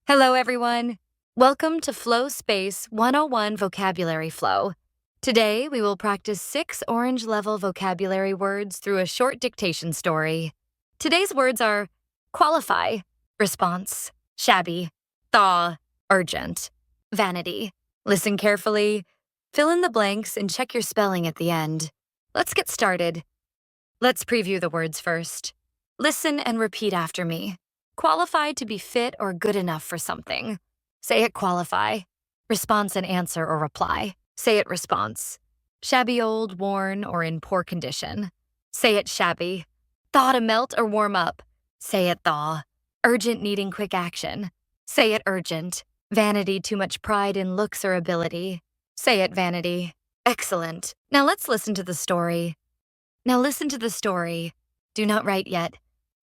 Hello, everyone. Welcome to Flow Space 101 Vocabulary Flow. Today, we will practice 6 orange-level vocabulary words through a short dictation story. Today's words are qualify, response, shabby, thaw, urgent, vanity. Listen carefully, fill in the blanks, and check your spelling at the end. Let's get started. Let's preview the words first. Listen and repeat after me. Qualify to be fit or good enough for something. Say it qualify. Response and answer or reply. Say it response. Shabby old, worn, or in poor condition. Say it shabby. Thaw to melt or warm up. Say it thaw. Urgent needing quick action. Say it urgent. Vanity too much pride in looks or ability. Say it vanity. Excellent. Now let's listen to the story. Do not write yet.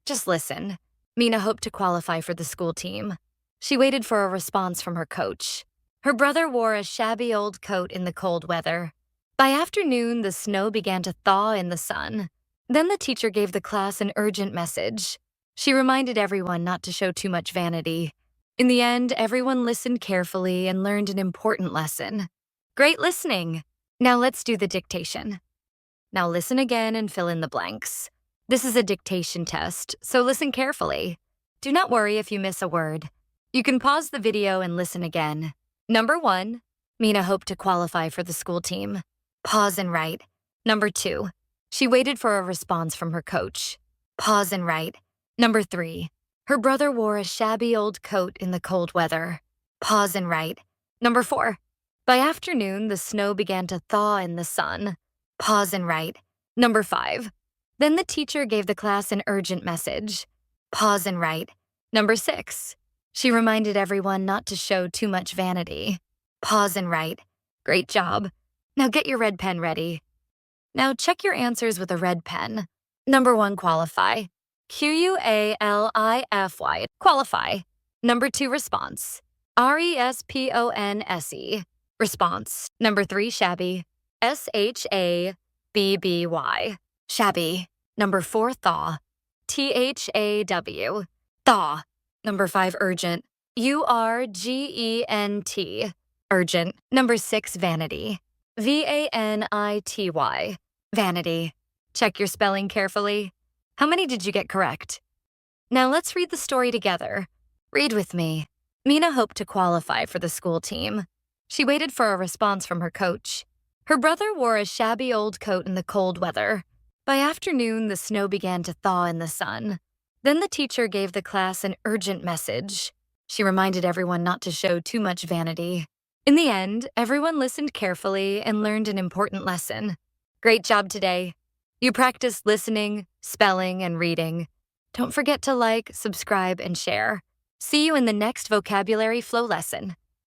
Just listen. Mina hoped to qualify for the school team. She waited for a response from her coach. Her brother wore a shabby old coat in the cold weather. By afternoon, the snow began to thaw in the sun. Then the teacher gave the class an urgent message. She reminded everyone not to show too much vanity. In the end, everyone listened carefully and learned an important lesson. Great listening! Now let's do the dictation. Now listen again and fill in the blanks. This is a dictation test, so listen carefully. Do not worry if you miss a word. You can pause the video and listen again. Number 1, Mina hoped to qualify for the school team. Pause and write. Number 2, she waited for a response from her coach. Pause and write. Number 3, her brother wore a shabby old coat in the cold weather. Pause and write. Number 4, by afternoon, the snow began to thaw in the sun. Pause and write. Number 5, then the teacher gave the class an urgent message. Pause and write. Number 6, she reminded everyone not to show too much vanity. Pause and write. Great job. Now get your red pen ready. Now check your answers with a red pen. Number 1, qualify. Qualify. Qualify. Number 2, response. Response. Response. Number 3, shabby. Shabby. Shabby. Number 4, thaw. Thaw. Thaw. Number 5, urgent. Urgent. Urgent. Number 6, vanity. Vanity. Vanity. Check your spelling carefully. How many did you get correct? Now let's read the story together. Read with me. Mina hoped to qualify for the school team. She waited for a response from her coach. Her brother wore a shabby old coat in the cold weather. By afternoon, the snow began to thaw in the sun. Then the teacher gave the class an urgent message. She reminded everyone not to show too much vanity. In the end, everyone listened carefully and learned an important lesson. Great job today. You practiced listening, spelling, and reading. Don't forget to like, subscribe, and share. See you in the next vocabulary flow lesson.